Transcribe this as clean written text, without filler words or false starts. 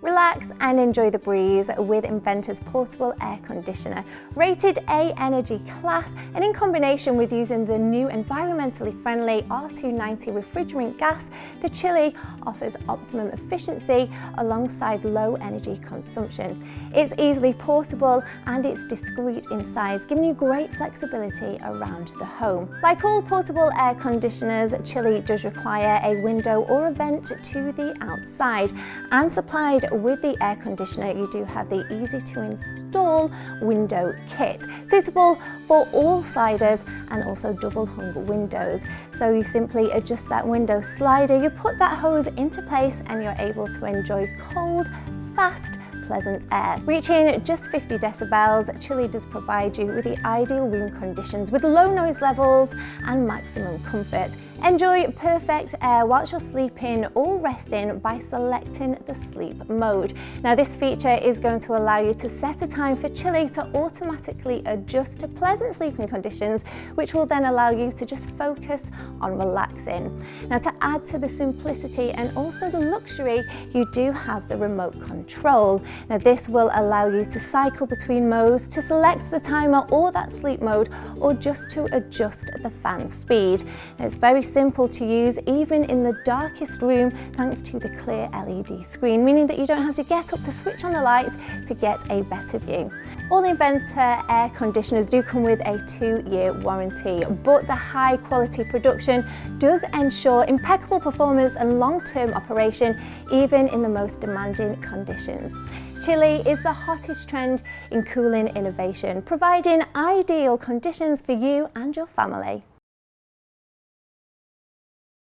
Relax and enjoy the breeze with Inventor's portable air conditioner. Rated A energy class, and in combination with using the new environmentally friendly R290 refrigerant gas, the Chilly offers optimum efficiency alongside low energy consumption. It's easily portable and it's discreet in size, giving you great flexibility around the home. Like all portable air conditioners, Chilly does require a window or a vent to the outside, and supplied with the air conditioner you do have the easy to install window kit, suitable for all sliders and also double hung windows. So you simply adjust that window slider, you put that hose into place, and you're able to enjoy cold, fast, pleasant air. Reaching just 50 decibels, Chilly does provide you with the ideal room conditions with low noise levels and maximum comfort. Enjoy perfect air whilst you're sleeping or resting by selecting the sleep mode. Now, this feature is going to allow you to set a time for Chilly to automatically adjust to pleasant sleeping conditions, which will then allow you to just focus on relaxing. Now, to add to the simplicity and also the luxury, you do have the remote control. Now, this will allow you to cycle between modes, to select the timer or that sleep mode, or just to adjust the fan speed. Now, it's very simple to use even in the darkest room thanks to the clear LED screen, meaning that you don't have to get up to switch on the light to get a better view. All Inventor air conditioners do come with a 2-year warranty, but the high quality production does ensure impeccable performance and long-term operation even in the most demanding conditions. Chilly is the hottest trend in cooling innovation, providing ideal conditions for you and your family.